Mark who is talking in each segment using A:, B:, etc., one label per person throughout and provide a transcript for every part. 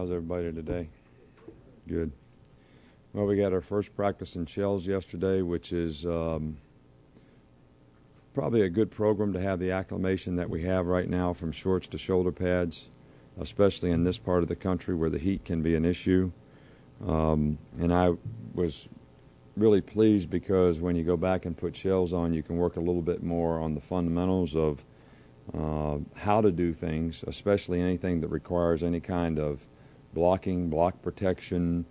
A: How's everybody today? Good. Well, we got our first practice in shells yesterday, which is probably a good program to have the acclimation that we have right now from shorts to shoulder pads, especially in this part of the country where the heat can be an issue. And I was really pleased because when you go back and put shells on, you can work a little bit more on the fundamentals of how to do things, especially anything that requires any kind of blocking, block protection,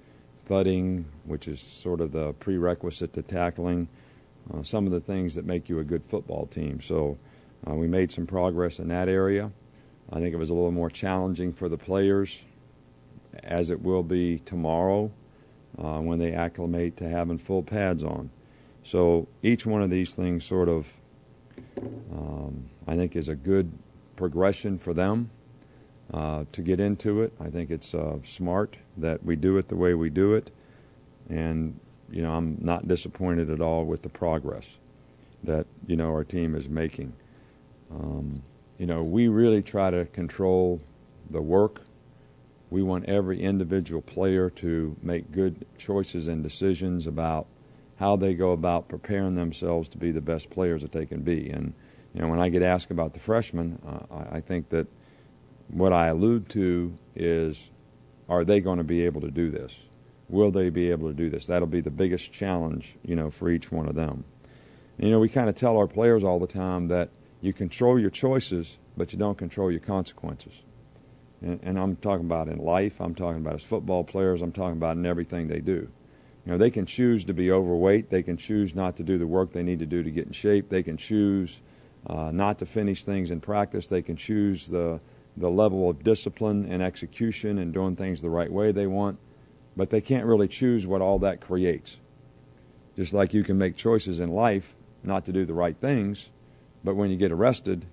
A: thudding, which is sort of the prerequisite to tackling, some of the things that make you a good football team. So we made some progress in that area. I think it was a little more challenging for the players, as it will be tomorrow when they acclimate to having full pads on. So each one of these things sort of, I think, is a good progression for them to get into it. I think it's smart that we do it the way we do it. And, you know, I'm not disappointed at all with the progress that, you know, our team is making. You know, we really try to control the work. We want every individual player to make good choices and decisions about how they go about preparing themselves to be the best players that they can be. And, you know, when I get asked about the freshmen, I think that what I allude to is, are they going to be able to do this? Will they be able to do this? That'll be the biggest challenge, you know, for each one of them. And, you know, we kind of tell our players all the time that you control your choices, but you don't control your consequences. And I'm talking about in life, I'm talking about as football players, I'm talking about in everything they do. You know, they can choose to be overweight. They can choose not to do the work they need to do to get in shape. They can choose not to finish things in practice. They can choose the level of discipline and execution and doing things the right way they want. But they can't really choose what all that creates. Just like you can make choices in life not to do the right things, but when you get arrested,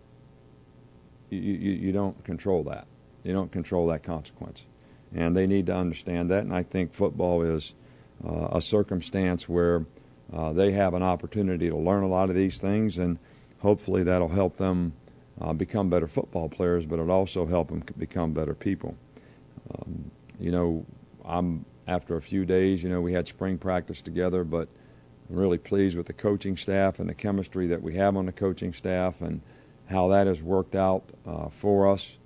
A: you don't control that. You don't control that consequence. And they need to understand that, and I think football is a circumstance where they have an opportunity to learn a lot of these things, and hopefully that'll help them become better football players, but it'll also help them become better people. You know, after a few days, you know, we had spring practice together, but I'm really pleased with the coaching staff and the chemistry that we have on the coaching staff and how that has worked out for us.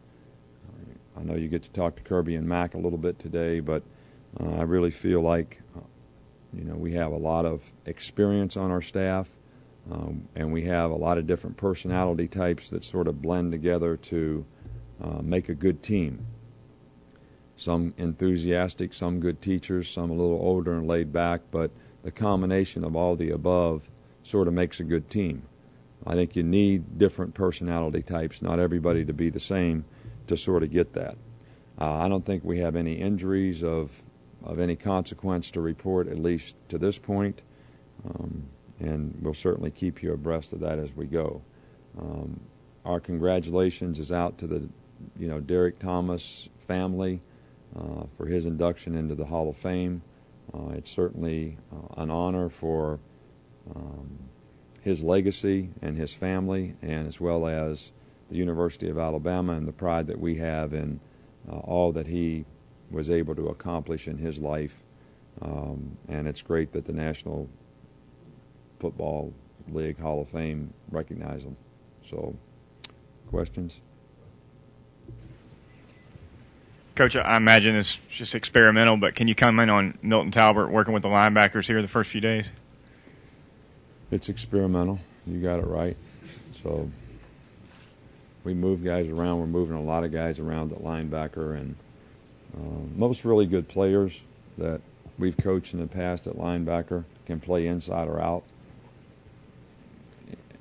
A: I know you get to talk to Kirby and Mac a little bit today, but I really feel like, you know, we have a lot of experience on our staff, and we have a lot of different personality types that sort of blend together to make a good team. Some enthusiastic, some good teachers, some a little older and laid back, but the combination of all the above sort of makes a good team. I think you need different personality types, not everybody to be the same, to sort of get that. I don't think we have any injuries of any consequence to report, at least to this point, and we'll certainly keep you abreast of that as we go. Our congratulations is out to the, you know, Derek Thomas family for his induction into the Hall of Fame. It's certainly an honor for his legacy and his family, and as well as the University of Alabama and the pride that we have in all that he was able to accomplish in his life. And it's great that the National Football League Hall of Fame recognize him. So, questions?
B: Coach, I imagine it's just experimental, but can you comment on Milton Talbert working with the linebackers here the first few days?
A: It's experimental. You got it right. So we move guys around. We're moving a lot of guys around at linebacker, and most really good players that we've coached in the past at linebacker can play inside or out.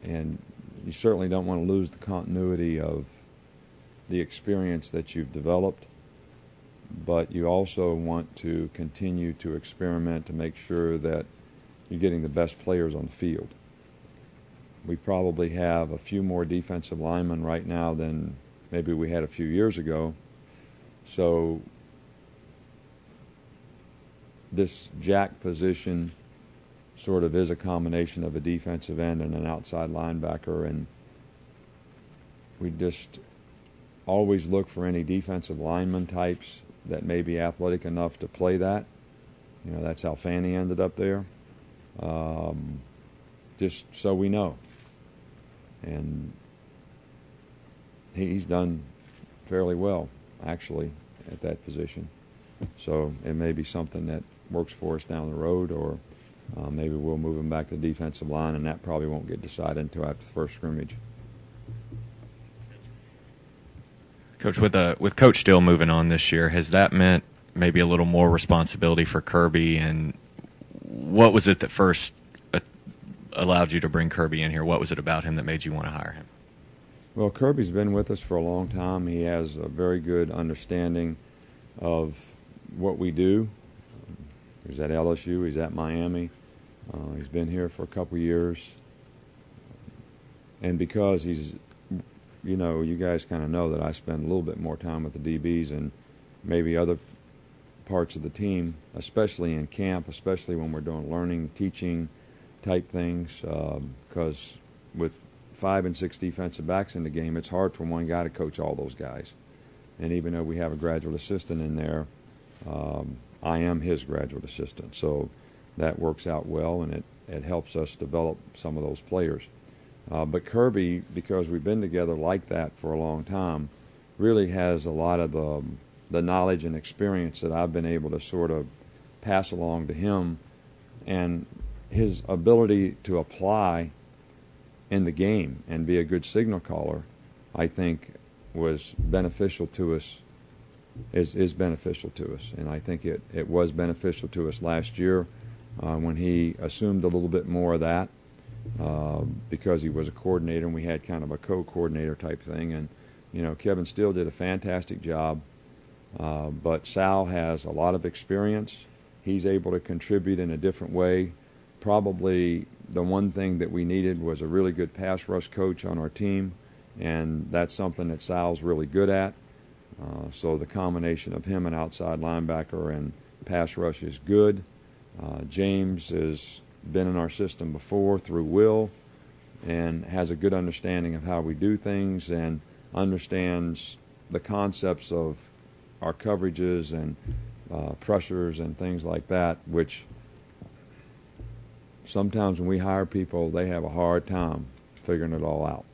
A: And you certainly don't want to lose the continuity of the experience that you've developed, but you also want to continue to experiment to make sure that you're getting the best players on the field. We probably have a few more defensive linemen right now than maybe we had a few years ago. So this jack position sort of is a combination of a defensive end and an outside linebacker, and we just always look for any defensive lineman types that may be athletic enough to play that. You know, that's how Fanny ended up there. Just so we know. And he's done fairly well, actually, at that position. So it may be something that works for us down the road, or maybe we'll move him back to the defensive line, and that probably won't get decided until after the first scrimmage.
C: Coach, with Coach Steele moving on this year, has that meant maybe a little more responsibility for Kirby? And what was it that first allowed you to bring Kirby in here? What was it about him that made you want to hire him?
A: Well, Kirby's been with us for a long time. He has a very good understanding of what we do. He's at LSU. He's at Miami. He's been here for a couple years. And because he's, you know, you guys kind of know that I spend a little bit more time with the DBs and maybe other parts of the team, especially in camp, especially when we're doing learning, teaching type things, because with 5 and 6 defensive backs in the game, it's hard for one guy to coach all those guys. And even though we have a graduate assistant in there, I am his graduate assistant. So that works out well, and it helps us develop some of those players. But Kirby, because we've been together like that for a long time, really has a lot of the knowledge and experience that I've been able to sort of pass along to him, and his ability to apply in the game and be a good signal caller, I think, was beneficial to us, is beneficial to us. And I think it was beneficial to us last year when he assumed a little bit more of that because he was a coordinator and we had kind of a co-coordinator type thing. And, you know, Kevin Steele did a fantastic job, but Sal has a lot of experience. He's able to contribute in a different way. Probably the one thing that we needed was a really good pass rush coach on our team, and that's something that Sal's really good at. So the combination of him and outside linebacker and pass rush is good. James has been in our system before through Will and has a good understanding of how we do things and understands the concepts of our coverages and pressures and things like that, which sometimes when we hire people, they have a hard time figuring it all out.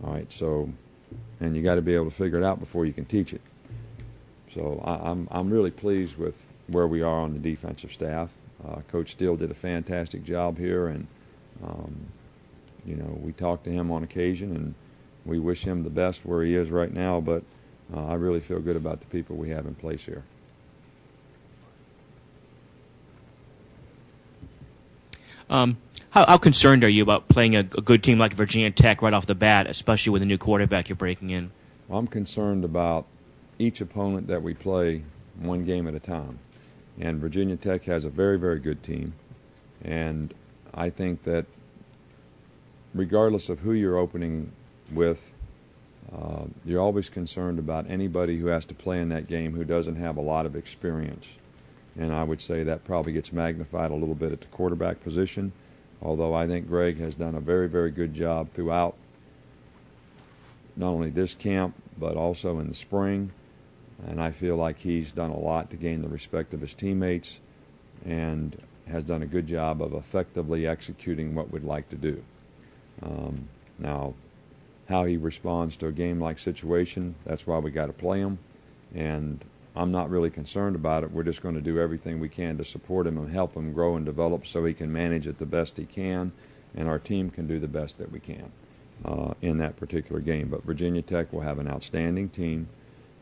A: All right, so, and you got to be able to figure it out before you can teach it. So I'm really pleased with where we are on the defensive staff. Coach Steele did a fantastic job here, and you know, we talk to him on occasion, and we wish him the best where he is right now. But I really feel good about the people we have in place here.
D: How concerned are you about playing a good team like Virginia Tech right off the bat, especially with a new quarterback you're breaking in?
A: Well, I'm concerned about each opponent that we play one game at a time. And Virginia Tech has a very, very good team. And I think that regardless of who you're opening with, you're always concerned about anybody who has to play in that game who doesn't have a lot of experience. And I would say that probably gets magnified a little bit at the quarterback position, although I think Greg has done a very, very good job throughout not only this camp but also in the spring. And I feel like he's done a lot to gain the respect of his teammates and has done a good job of effectively executing what we'd like to do. Now, how he responds to a game-like situation, that's why we got to play him. And I'm not really concerned about it. We're just going to do everything we can to support him and help him grow and develop so he can manage it the best he can, and our team can do the best that we can in that particular game. But Virginia Tech will have an outstanding team,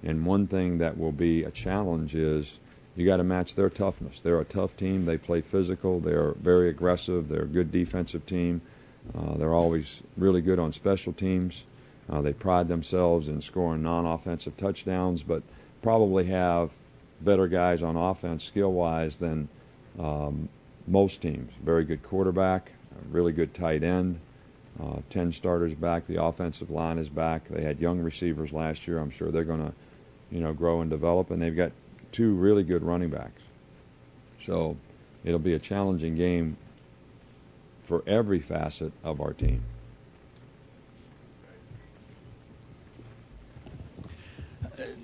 A: and one thing that will be a challenge is you got to match their toughness. They're a tough team. They play physical. They're very aggressive. They're a good defensive team. They're always really good on special teams. They pride themselves in scoring non-offensive touchdowns, but probably have better guys on offense skill-wise than most teams. Very good quarterback, a really good tight end, 10 starters back. The offensive line is back. They had young receivers last year. I'm sure they're going to, grow and develop, and they've got 2 really good running backs. So it'll be a challenging game for every facet of our team.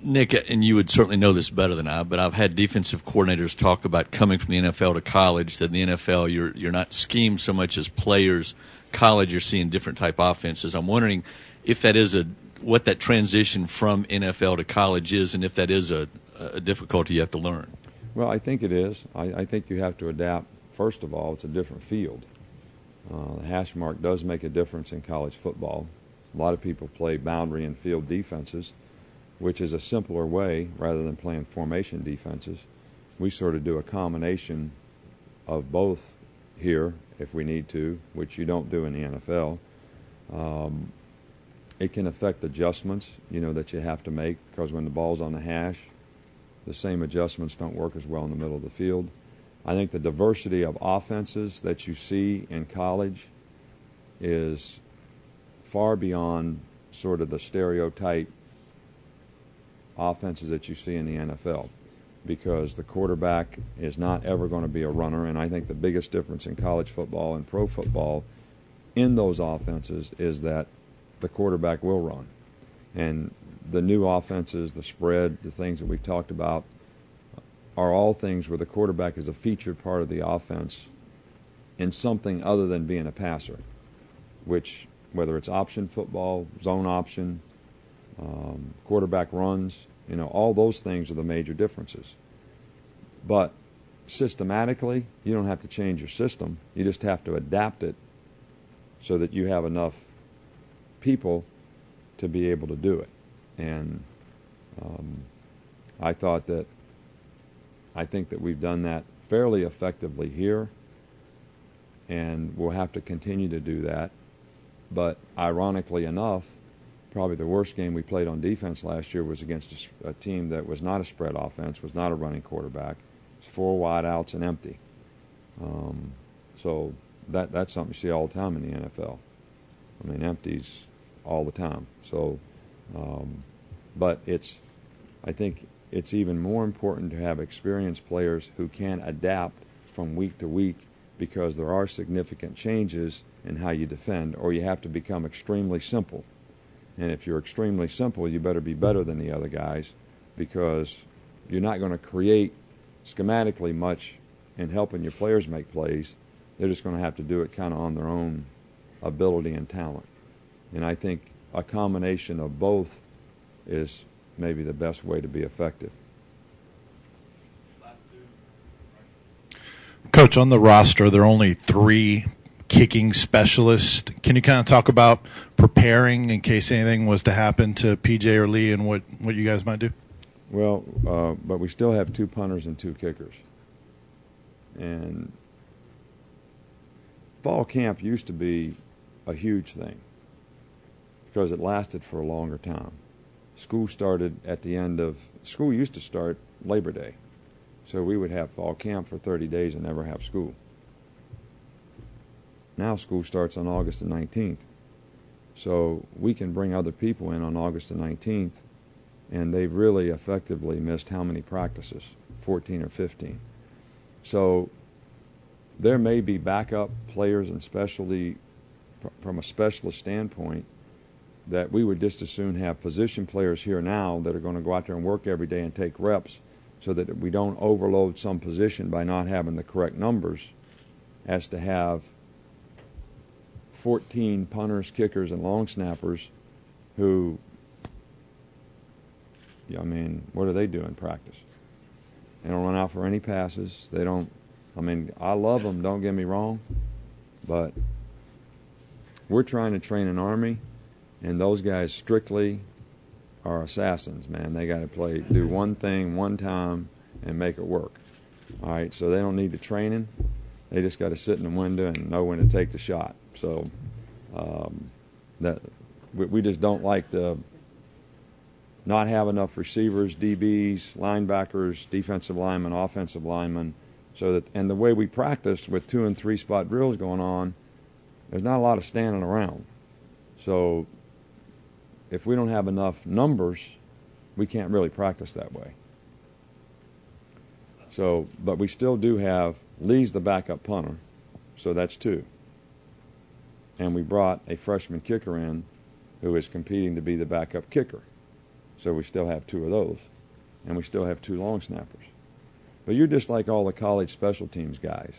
E: Nick, and you would certainly know this better than I, but I've had defensive coordinators talk about coming from the NFL to college, that in the NFL you're not schemed so much as players. College, you're seeing different type offenses. I'm wondering if that is what that transition from NFL to college is, and if that is a difficulty you have to learn.
A: Well, I think it is. I think you have to adapt. First of all, it's a different field. The hash mark does make a difference in college football. A lot of people play boundary and field defenses, which is a simpler way rather than playing formation defenses. We sort of do a combination of both here if we need to, which you don't do in the NFL. It can affect adjustments, that you have to make, because when the ball's on the hash, the same adjustments don't work as well in the middle of the field. I think the diversity of offenses that you see in college is far beyond sort of the stereotype offenses that you see in the NFL, because the quarterback is not ever going to be a runner. And I think the biggest difference in college football and pro football in those offenses is that the quarterback will run. And the new offenses, the spread, the things that we've talked about, are all things where the quarterback is a featured part of the offense in something other than being a passer, which, whether it's option football, zone option, quarterback runs, all those things are the major differences. But systematically, you don't have to change your system. You just have to adapt it so that you have enough people to be able to do it. And I think that we've done that fairly effectively here, and we'll have to continue to do that. But ironically enough, probably the worst game we played on defense last year was against a team that was not a spread offense, was not a running quarterback. It's 4 wide outs and empty. So that's something you see all the time in the NFL. I mean, empties all the time. So, but I think it's even more important to have experienced players who can adapt from week to week, because there are significant changes in how you defend, or you have to become extremely simple. And if you're extremely simple, you better be better than the other guys, because you're not going to create schematically much in helping your players make plays. They're just going to have to do it kind of on their own ability and talent. And I think a combination of both is maybe the best way to be effective.
F: Coach, on the roster, there are only 3 kicking specialists. Can you kind of talk about preparing in case anything was to happen to PJ or Lee, and what you guys might do?
A: Well, but we still have 2 punters and 2 kickers. And fall camp used to be a huge thing because it lasted for a longer time. School used to start Labor Day. So we would have fall camp for 30 days and never have school. Now school starts on August the 19th. So we can bring other people in on August the 19th, and they've really effectively missed how many practices? 14 or 15. So there may be backup players and specialty from a specialist standpoint that we would just as soon have position players here now that are going to go out there and work every day and take reps, so that we don't overload some position by not having the correct numbers, as to have 14 punters, kickers, and long snappers who, what do they do in practice? They don't run out for any passes. They don't, I love them, don't get me wrong, but we're trying to train an army, and those guys strictly are assassins, man. They got to do one thing one time and make it work. All right, so they don't need the training. They just got to sit in the window and know when to take the shot. So that we just don't like to not have enough receivers, DBs, linebackers, defensive linemen, offensive linemen. And the way we practiced with 2 and 3 spot drills going on, there's not a lot of standing around. So if we don't have enough numbers, we can't really practice that way. So, but we still do have, Lee's the backup punter, so that's 2. And we brought a freshman kicker in who is competing to be the backup kicker. So we still have 2 of those, and we still have 2 long snappers. But you're just like all the college special teams guys.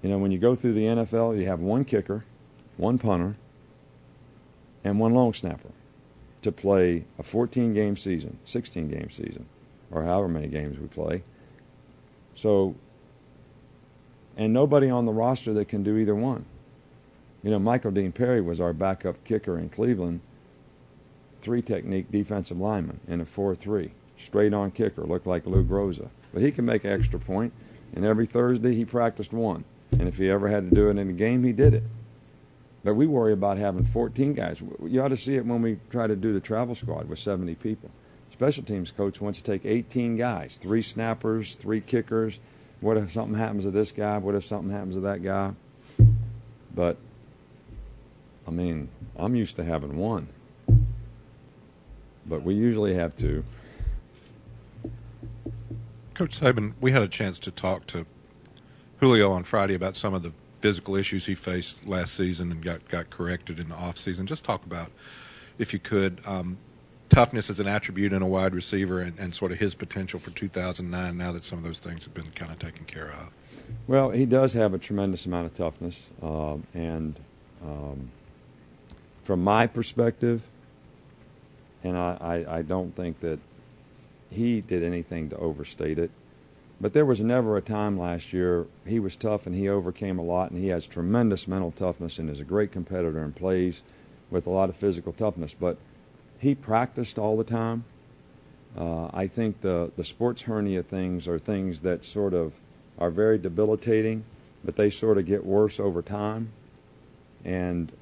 A: You know, when you go through the NFL, you have 1 kicker, 1 punter, and 1 long snapper to play a 14-game season, 16-game season, or however many games we play. So, and nobody on the roster that can do either one. You know, Michael Dean Perry was our backup kicker in Cleveland, 3-technique defensive lineman in a 4-3, straight-on kicker, looked like Lou Groza. But he can make an extra point, and every Thursday he practiced 1. And if he ever had to do it in a game, he did it. But we worry about having 14 guys. You ought to see it when we try to do the travel squad with 70 people. Special teams coach wants to take 18 guys, 3 snappers, 3 kickers. What if something happens to this guy? What if something happens to that guy? But, I mean, I'm used to having 1. But we usually have 2.
G: Coach Saban, we had a chance to talk to Julio on Friday about some of the physical issues he faced last season and got corrected in the off season. Just talk about, if you could, toughness as an attribute in a wide receiver and sort of his potential for 2009 now that some of those things have been kind of taken care of.
A: Well, he does have a tremendous amount of toughness. And from my perspective, and I don't think that he did anything to overstate it, but there was never a time last year he was tough and he overcame a lot, and he has tremendous mental toughness and is a great competitor and plays with a lot of physical toughness. But he practiced all the time. I think the sports hernia things are things that sort of are very debilitating, but they sort of get worse over time. And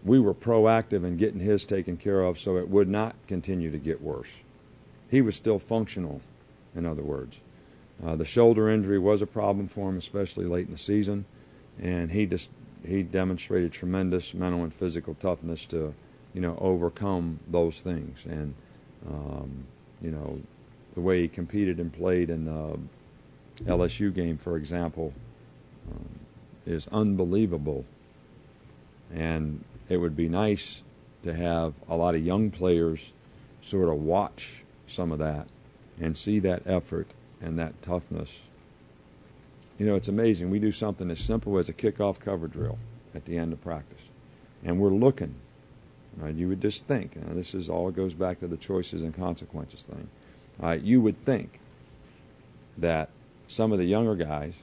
A: we were proactive in getting his taken care of so it would not continue to get worse. He was still functional, in other words. The shoulder injury was a problem for him, especially late in the season, and he demonstrated tremendous mental and physical toughness to, overcome those things. And, the way he competed and played in the LSU game, for example, is unbelievable. And it would be nice to have a lot of young players sort of watch some of that and see that effort and that toughness. It's amazing. We do something as simple as a kickoff cover drill at the end of practice, and we're looking. You would just think, this is all goes back to the choices and consequences thing. You would think that some of the younger guys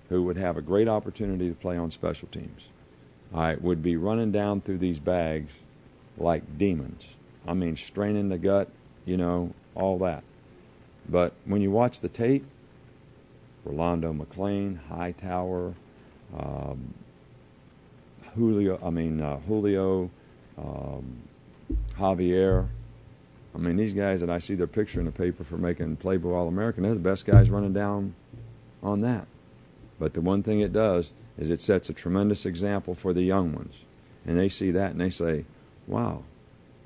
A: who would have a great opportunity to play on special teams would be running down through these bags like demons. I mean, straining the gut, all that. But when you watch the tape, Rolando McClain, Hightower, Julio, Javier. I mean, these guys that I see their picture in the paper for making Playboy All-American, they're the best guys running down on that. But the one thing it does is it sets a tremendous example for the young ones. And they see that and they say, wow,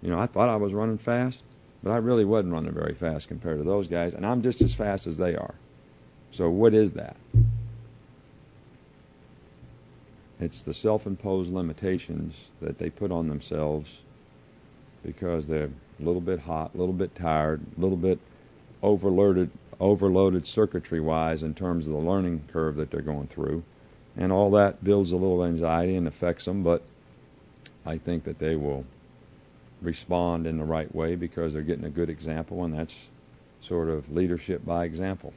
A: I thought I was running fast, but I really wasn't running very fast compared to those guys, and I'm just as fast as they are. So what is that? It's the self-imposed limitations that they put on themselves because they're a little bit hot, a little bit tired, a little bit overloaded circuitry-wise in terms of the learning curve that they're going through. And all that builds a little anxiety and affects them, but I think that they will respond in the right way because they're getting a good example, and that's sort of leadership by example.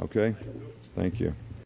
A: Okay? Thank you.